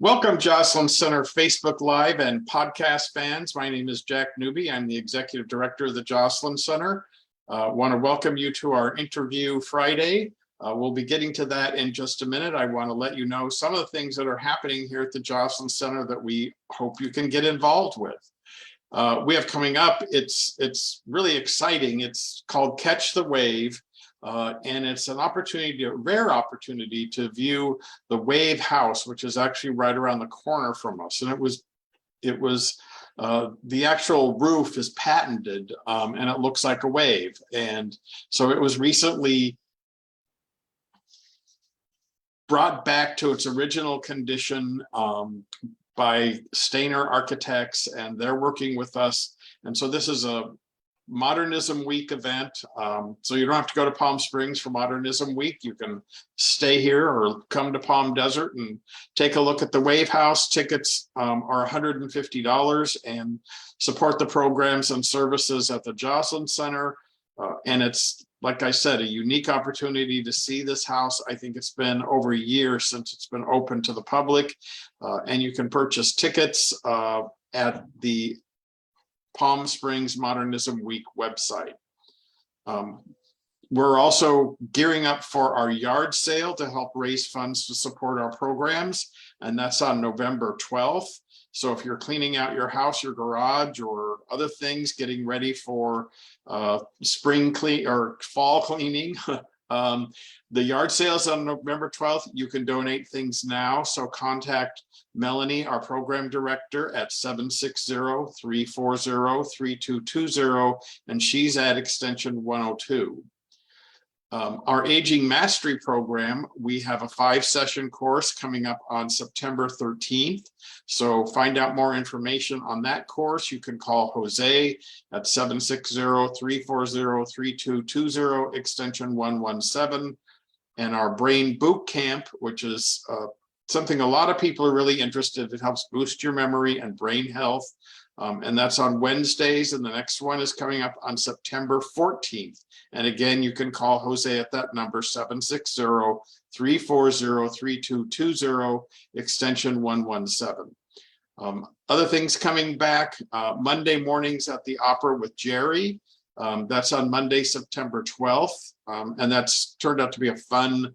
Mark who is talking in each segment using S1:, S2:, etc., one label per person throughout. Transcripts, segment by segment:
S1: Welcome, Joslyn Center Facebook Live and podcast fans. My name is Jack Newby. I'm the Executive Director of the Joslyn Center. Want to welcome you to our interview Friday. We'll be getting to that in just a minute. I want to let you know some of the things that are happening here at the Joslyn Center that we hope you can get involved with. We have coming up, it's really exciting. It's called Catch the Wave. And it's an opportunity, a rare opportunity to view the Wave House, which is actually right around the corner from us. And the actual roof is patented and it looks like a wave. And so it was recently brought back to its original condition by Stainer Architects, and they're working with us. And so this is a Modernism Week event. So you don't have to go to Palm Springs for Modernism Week. You can stay here or come to Palm Desert and take a look at the Wave House. Tickets are $150 and support the programs and services at the Joslyn Center. And it's, like I said, a unique opportunity to see this house. I think it's been over a year since it's been open to the public. And you can purchase tickets at the Palm Springs Modernism Week website. We're also gearing up for our yard sale to help raise funds to support our programs, and that's on November 12th. So if you're cleaning out your house, your garage, or other things, getting ready for spring clean or fall cleaning, the yard sale is on November 12th. You can donate things now. So contact Melanie, our program director, at 760-340-3220, and she's at extension 102. Our Aging Mastery program, we have a 5-session course coming up on September 13th. So find out more information on that course. You can call Jose at 760-340-3220, extension 117. And our Brain Boot Camp, which is something a lot of people are really interested in. It helps boost your memory and brain health. And that's on Wednesdays, and the next one is coming up on September 14th. And again, you can call Jose at that number, 760-340-3220, extension 117. Other things coming back, Monday mornings at the Opera with Jerry. That's on Monday, September 12th. And that's turned out to be a fun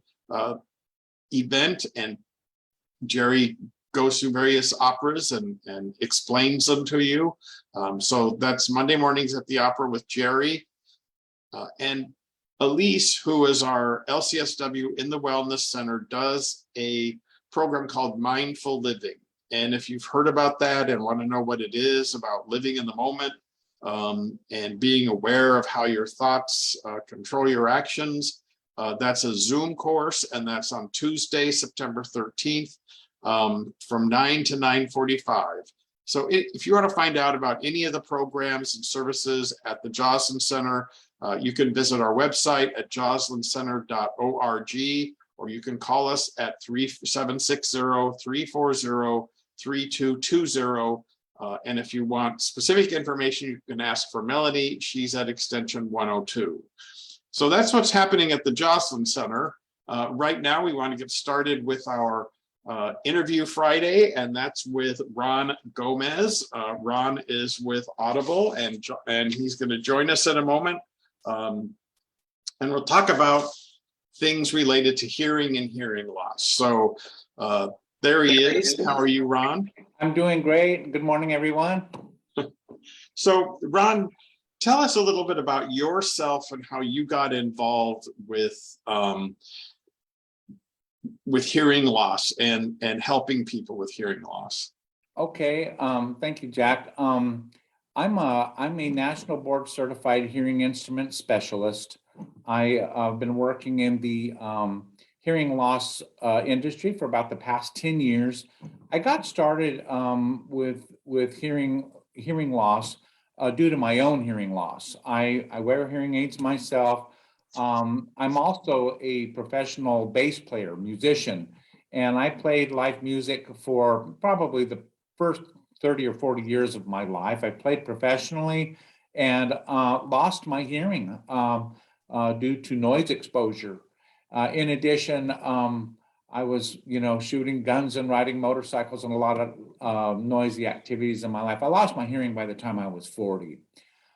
S1: event. And Jerry goes through various operas and explains them to you. So that's Monday mornings at the Opera with Jerry. And Elise, who is our LCSW in the Wellness Center, does a program called Mindful Living. And if you've heard about that and want to know what it is about living in the moment and being aware of how your thoughts control your actions, that's a Zoom course, and that's on Tuesday, September 13th. From 9 to 9:45. So if you want to find out about any of the programs and services at the Joslyn Center, you can visit our website at joslyncenter.org, or you can call us at 760-340-3220. And if you want specific information, you can ask for Melanie. She's at extension 102. So that's what's happening at the Joslyn Center. Right now, we want to get started with our interview Friday, and that's with Ron Gomez. Ron is with Audible, and he's going to join us in a moment. And we'll talk about things related to hearing and hearing loss. So there he is. How are you, Ron?
S2: I'm doing great. Good morning, everyone.
S1: So Ron, tell us a little bit about yourself and how you got involved with hearing loss and helping people with hearing loss.
S2: Okay, thank you, Jack. I'm a national board certified hearing instrument specialist. I've been working in the hearing loss industry for about the past 10 years. I got started with hearing loss due to my own hearing loss. I wear hearing aids myself. I'm also a professional bass player, musician, and I played live music for probably the first 30 or 40 years of my life. I played professionally and lost my hearing due to noise exposure. In addition, I was, shooting guns and riding motorcycles and a lot of noisy activities in my life. I lost my hearing by the time I was 40.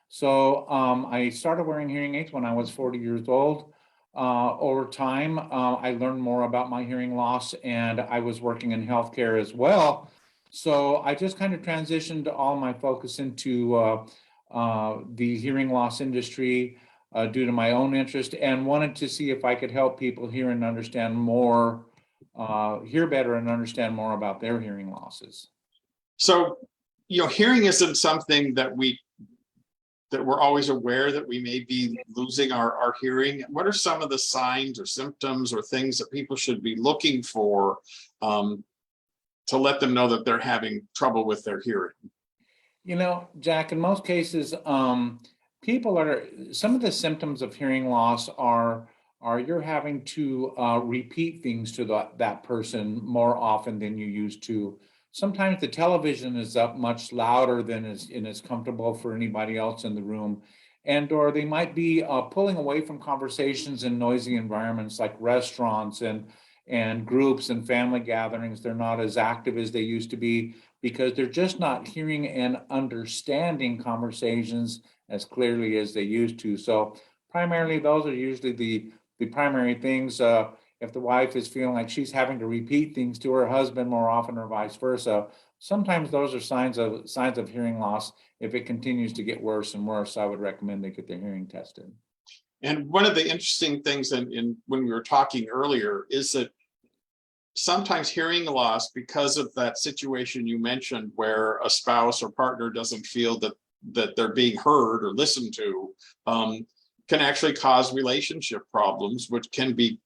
S2: So I started wearing hearing aids when I was 40 years old. Over time, I learned more about my hearing loss, and I was working in healthcare as well. So I just kind of transitioned all my focus into the hearing loss industry due to my own interest, and wanted to see if I could help people hear and understand more, hear better and understand more about their hearing losses.
S1: So, hearing isn't something that we're always aware that we may be losing our hearing. What are some of the signs or symptoms or things that people should be looking for to let them know that they're having trouble with their hearing?
S2: Jack, in most cases, some of the symptoms of hearing loss are you're having to repeat things to that person more often than you used to. Sometimes the television is up much louder than is comfortable for anybody else in the room. Or they might be pulling away from conversations in noisy environments like restaurants and groups and family gatherings. They're not as active as they used to be because they're just not hearing and understanding conversations as clearly as they used to. So primarily, those are usually the primary things. If the wife is feeling like she's having to repeat things to her husband more often or vice versa, sometimes those are signs of hearing loss. If it continues to get worse and worse, I would recommend they get their hearing tested.
S1: And one of the interesting things in when we were talking earlier is that sometimes hearing loss, because of that situation you mentioned where a spouse or partner doesn't feel that they're being heard or listened to, can actually cause relationship problems, which can be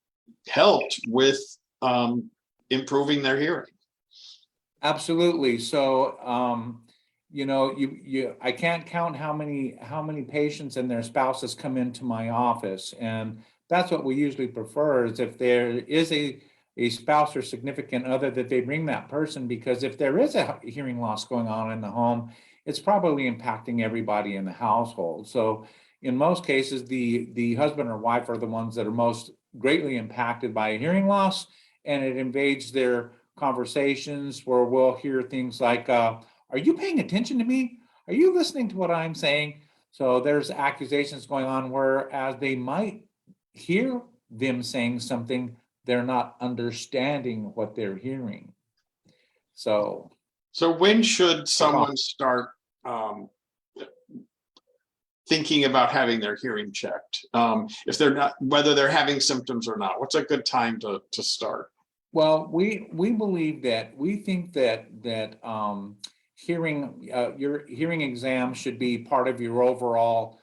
S1: helped with improving their hearing.
S2: Absolutely. So, I can't count how many patients and their spouses come into my office, and that's what we usually prefer is if there is a spouse or significant other, that they bring that person, because if there is a hearing loss going on in the home, it's probably impacting everybody in the household. So in most cases, the husband or wife are the ones that are most greatly impacted by a hearing loss, and it invades their conversations where we'll hear things like, are you paying attention to me? Are you listening to what I'm saying? So there's accusations going on, whereas they might hear them saying something, they're not understanding what they're hearing. So
S1: when should someone start thinking about having their hearing checked? If they're not, whether they're having symptoms or not, what's a good time to start?
S2: Well, we think that your hearing exam should be part of your overall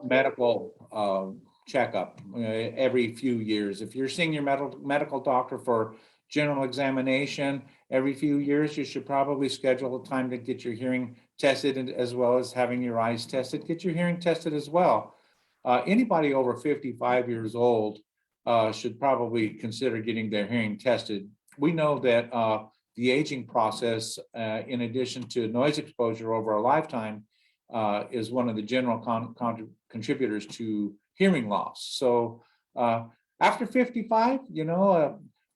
S2: medical checkup every few years. If you're seeing your medical doctor for general examination every few years, you should probably schedule a time to get your hearing tested, and as well as having your eyes tested. Get your hearing tested as well. Anybody over 55 years old should probably consider getting their hearing tested. We know that the aging process, in addition to noise exposure over a lifetime, is one of the general contributors to hearing loss. So after 55,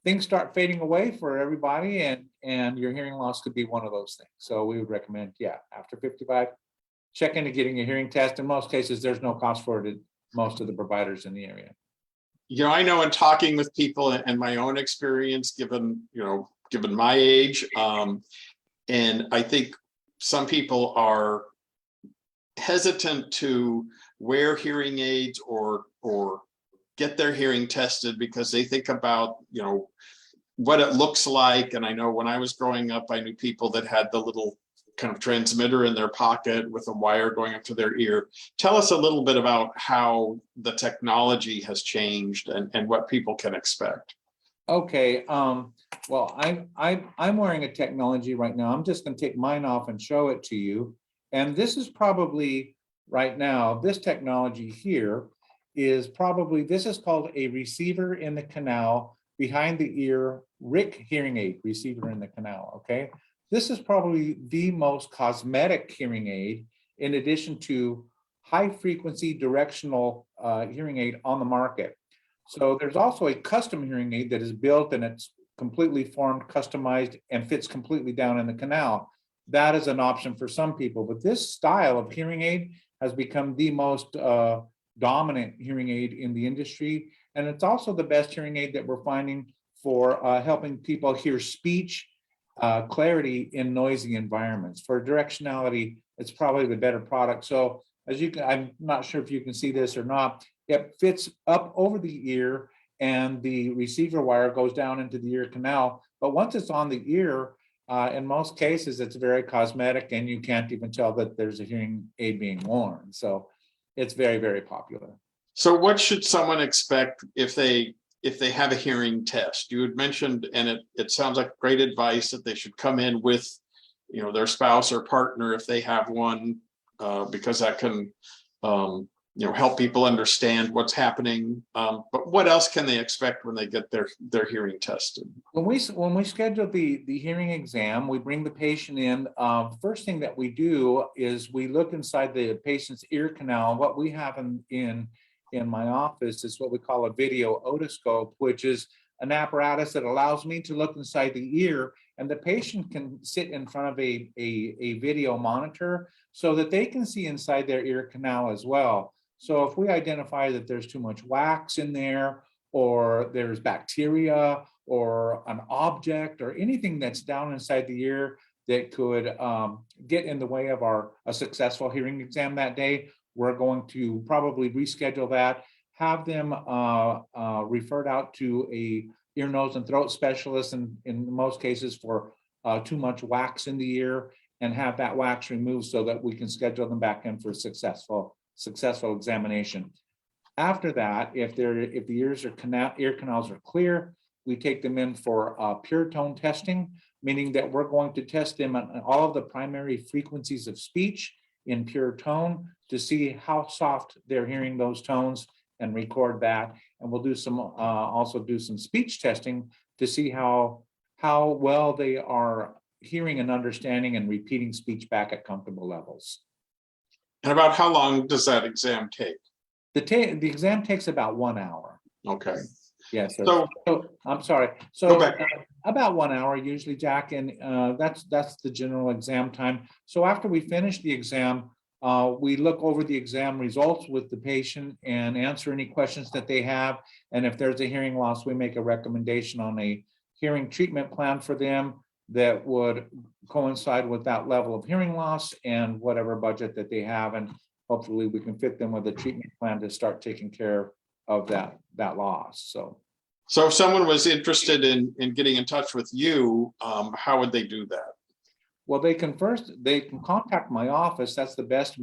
S2: things start fading away for everybody, and your hearing loss could be one of those things. So we would recommend, after 55, check into getting a hearing test. In most cases, there's no cost for it at most of the providers in the area.
S1: I know in talking with people and my own experience, given my age, and I think some people are hesitant to wear hearing aids or get their hearing tested because they think about, what it looks like. And I know when I was growing up, I knew people that had the little kind of transmitter in their pocket with a wire going up to their ear. Tell us a little bit about how the technology has changed and what people can expect.
S2: Okay. Well, I'm wearing a technology right now. I'm just going to take mine off and show it to you. And this is probably right now, this technology here is this is called a receiver in the canal behind the ear, RIC hearing aid, receiver in the canal. Okay. This is probably the most cosmetic hearing aid, in addition to high frequency directional hearing aid on the market. So there's also a custom hearing aid that is built and it's completely formed, customized, and fits completely down in the canal. That is an option for some people, but this style of hearing aid has become the most dominant hearing aid in the industry. And it's also the best hearing aid that we're finding for helping people hear speech clarity in noisy environments. For directionality, it's probably the better product. So as you can, I'm not sure if you can see this or not, it fits up over the ear and the receiver wire goes down into the ear canal. But once it's on the ear, in most cases, it's very cosmetic and you can't even tell that there's a hearing aid being worn. So it's very, very popular.
S1: So what should someone expect if they have a hearing test? You had mentioned, and it sounds like great advice, that they should come in with, you know, their spouse or partner if they have one, because that can, you know, help people understand what's happening. But what else can they expect when they get their hearing tested? When
S2: we schedule the hearing exam, we bring the patient in. First thing that we do is we look inside the patient's ear canal. What we have in my office is what we call a video otoscope, which is an apparatus that allows me to look inside the ear, and the patient can sit in front of a video monitor so that they can see inside their ear canal as well. So if we identify that there's too much wax in there, or there's bacteria or an object or anything that's down inside the ear that could get in the way of a successful hearing exam that day, we're going to probably reschedule that, have them referred out to a ear, nose, and throat specialist in most cases for too much wax in the ear, and have that wax removed so that we can schedule them back in for successful examination. After that, if the ear canals are clear, we take them in for pure tone testing, meaning that we're going to test them on all of the primary frequencies of speech in pure tone to see how soft they're hearing those tones and record that. And we'll do also do some speech testing to see how well they are hearing and understanding and repeating speech back at comfortable levels.
S1: And about how long does that exam take?
S2: The exam takes about 1 hour.
S1: Okay.
S2: Yes.
S1: So
S2: I'm sorry. So about 1 hour usually, Jack, and that's the general exam time. So after we finish the exam, we look over the exam results with the patient and answer any questions that they have. And if there's a hearing loss, we make a recommendation on a hearing treatment plan for them that would coincide with that level of hearing loss and whatever budget that they have. And hopefully we can fit them with a treatment plan to start taking care of that loss. So
S1: if someone was interested in getting in touch with you, how would they do that?
S2: Well, they can contact my office. That's the best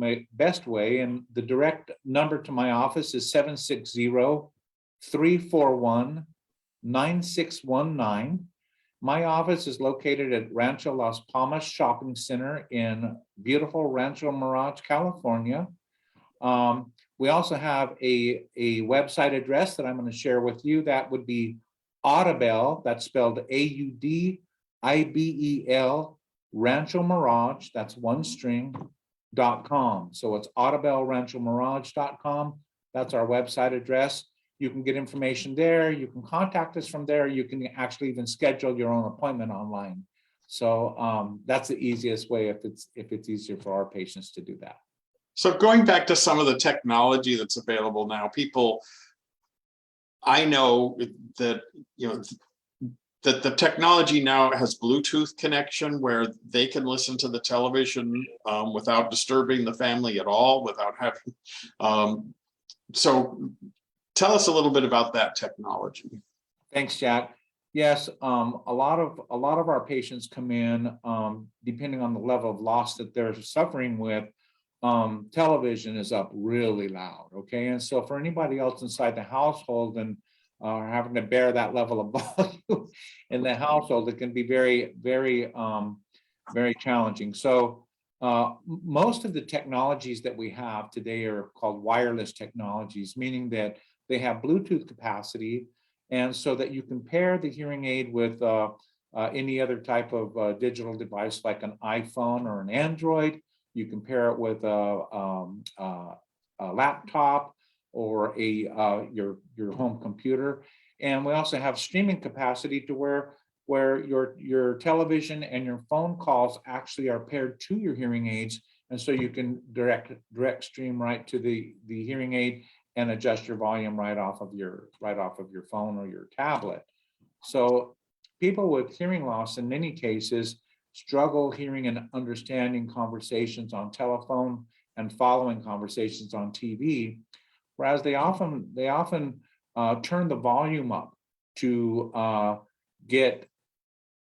S2: way. And the direct number to my office is 760-341-9619. My office is located at Rancho Las Palmas Shopping Center in beautiful Rancho Mirage, California. We also have a website address that I'm going to share with you. That would be Audibel, that's spelled AUDIBEL, Rancho Mirage, that's one string, .com. So it's audibelranchomirage.com. That's our website address. You can get information there. You can contact us from there. You can actually even schedule your own appointment online. So that's the easiest way if it's easier for our patients to do that.
S1: So going back to some of the technology that's available now, I know that, you know, that the technology now has Bluetooth connection where they can listen to the television without disturbing the family at all, without having, so tell us a little bit about that technology.
S2: Thanks, Jack. Yes, a lot of our patients come in, depending on the level of loss that they're suffering with. Television is up really loud, okay? And so for anybody else inside the household and having to bear that level of volume in the household, it can be very, very, very challenging. So most of the technologies that we have today are called wireless technologies, meaning that they have Bluetooth capacity, and so that you can pair the hearing aid with any other type of digital device like an iPhone or an Android. You can pair it with a laptop or your home computer. And we also have streaming capacity to where your television and your phone calls actually are paired to your hearing aids. And so you can direct stream right to the hearing aid and adjust your volume right off of your phone or your tablet. So people with hearing loss in many cases struggle hearing and understanding conversations on telephone and following conversations on TV, whereas they often turn the volume up to get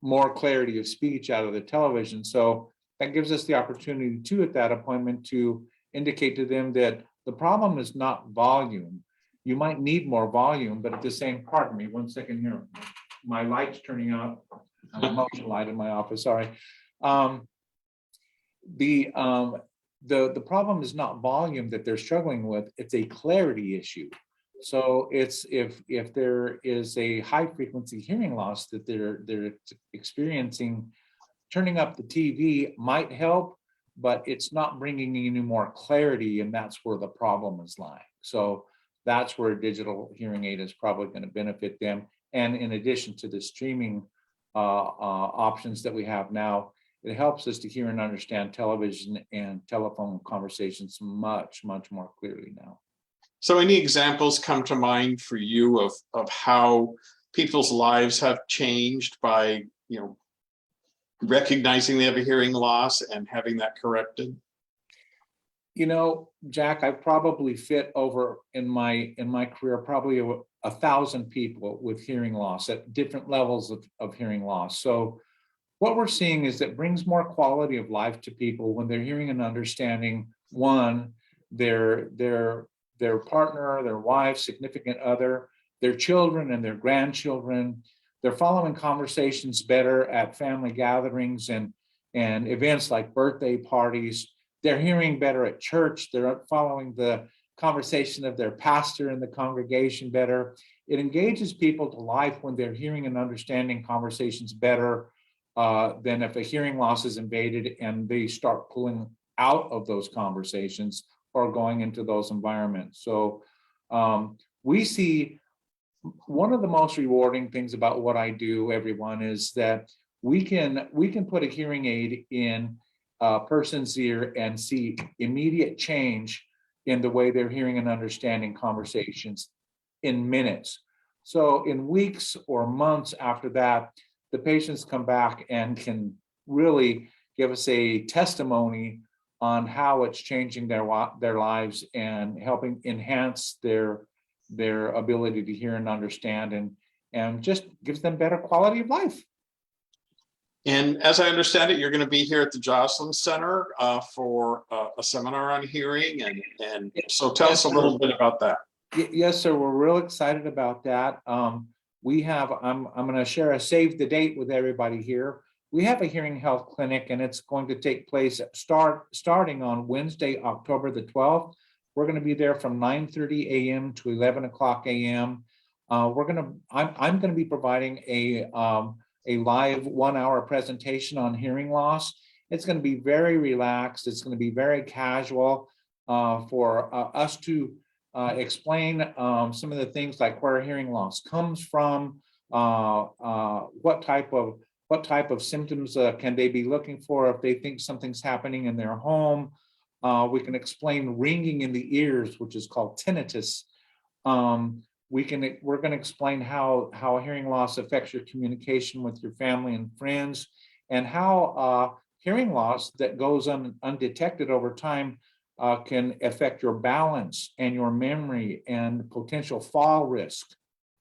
S2: more clarity of speech out of the television. So that gives us the opportunity to, at that appointment, to indicate to them that the problem is not volume. You might need more volume, but at the same, pardon me, 1 second here. My light's turning out. I have a motion light in my office, sorry. The problem is not volume that they're struggling with, it's a clarity issue. So it's if there is a high frequency hearing loss that they're experiencing, turning up the TV might help, but it's not bringing any more clarity, and that's where the problem is lying. So that's where a digital hearing aid is probably going to benefit them. And in addition to the streaming options that we have now, it helps us to hear and understand television and telephone conversations much more clearly now.
S1: So any examples come to mind for you of how people's lives have changed by, recognizing they have a hearing loss and having that corrected?
S2: Jack, I probably fit over in my career probably 1,000 people with hearing loss at different levels of hearing loss. So what we're seeing is that brings more quality of life to people when they're hearing and understanding, one, their partner, their wife, significant other, their children and their grandchildren. They're following conversations better at family gatherings and events like birthday parties. They're hearing better at church. They're following the conversation of their pastor in the congregation better. It engages people to life when they're hearing and understanding conversations better than if a hearing loss is invaded and they start pulling out of those conversations or going into those environments. So we see one of the most rewarding things about what I do, everyone, is that we can put a hearing aid in a person's ear and see immediate change in the way they're hearing and understanding conversations in minutes. So in weeks or months after that, the patients come back and can really give us a testimony on how it's changing their lives and helping enhance their ability to hear and understand, and just gives them better quality of life.
S1: And as I understand it, you're going to be here at the Joslyn Center for a seminar on hearing, and so tell us a little bit about that.
S2: Yes, sir. We're real excited about that. I'm going to share a save the date with everybody here. We have a hearing health clinic, and it's going to take place starting on Wednesday, October the 12th. We're going to be there from 9:30 a.m. to 11 o'clock a.m. I'm going to be providing a live 1-hour presentation on hearing loss. It's going to be very relaxed. It's going to be very casual for us to explain some of the things like where hearing loss comes from, what type of symptoms can they be looking for if they think something's happening in their home. We can explain ringing in the ears, which is called tinnitus. We're going to explain how hearing loss affects your communication with your family and friends, and how hearing loss that goes undetected over time can affect your balance and your memory and potential fall risk.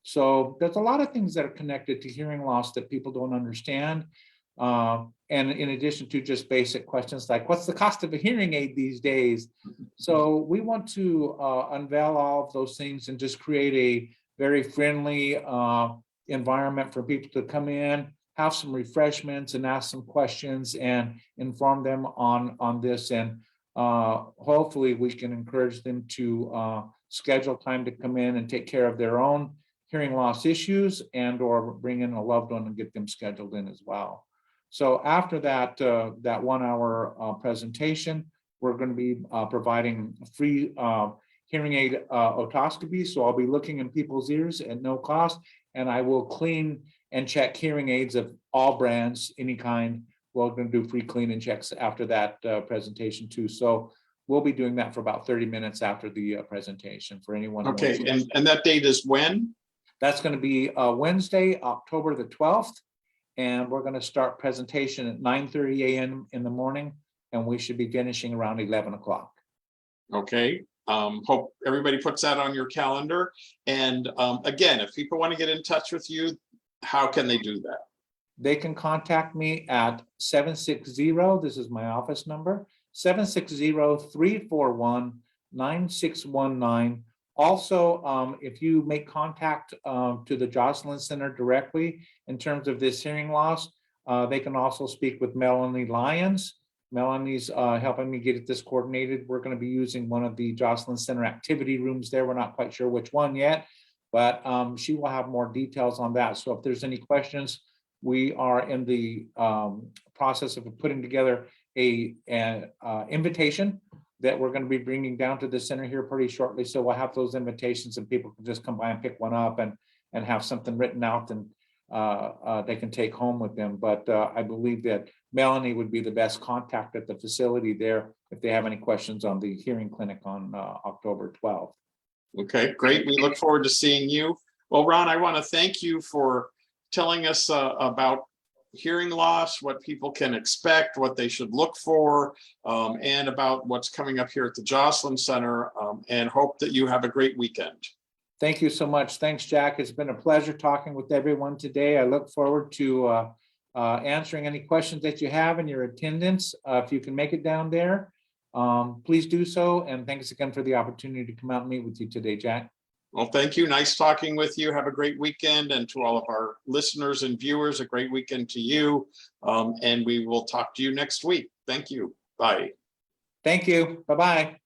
S2: So there's a lot of things that are connected to hearing loss that people don't understand. And in addition to just basic questions like, what's the cost of a hearing aid these days? So we want to unveil all of those things and just create a very friendly environment for people to come in, have some refreshments and ask some questions and inform them on this. And hopefully we can encourage them to schedule time to come in and take care of their own hearing loss issues, and or bring in a loved one and get them scheduled in as well. So after that 1-hour presentation, we're going to be providing free hearing aid otoscopy. So I'll be looking in people's ears at no cost, and I will clean and check hearing aids of all brands, any kind. We're going to do free clean and checks after that presentation too. So we'll be doing that for about 30 minutes after the presentation for anyone.
S1: Okay, and that date is when?
S2: That's going to be Wednesday, October the 12th. And we're going to start presentation at 9:30 a.m. in the morning, and we should be finishing around 11 o'clock.
S1: Okay, hope everybody puts that on your calendar. And again, if people want to get in touch with you, how can they do that?
S2: They can contact me at 760, this is my office number, 760-341-9619. Also, if you make contact to the Joslyn Center directly in terms of this hearing loss, they can also speak with Melanie Lyons. Melanie's helping me get this coordinated. We're going to be using one of the Joslyn Center activity rooms there. We're not quite sure which one yet, but she will have more details on that. So if there's any questions, we are in the process of putting together an invitation that we're going to be bringing down to the center here pretty shortly. So we'll have those invitations and people can just come by and pick one up and have something written out and they can take home with them. But I believe that Melanie would be the best contact at the facility there if they have any questions on the hearing clinic on October 12th.
S1: Okay, great. We look forward to seeing you. Well, Ron, I want to thank you for telling us about hearing loss, what people can expect, what they should look for, and about what's coming up here at the Joslyn Center, and hope that you have a great weekend.
S2: Thank you so much. Thanks, Jack. It's been a pleasure talking with everyone today. I look forward to answering any questions that you have in your attendance. If you can make it down there, please do so. And thanks again for the opportunity to come out and meet with you today, Jack.
S1: Well, thank you. Nice talking with you. Have a great weekend. And to all of our listeners and viewers, a great weekend to you. And we will talk to you next week. Thank you. Bye.
S2: Thank you. Bye-bye.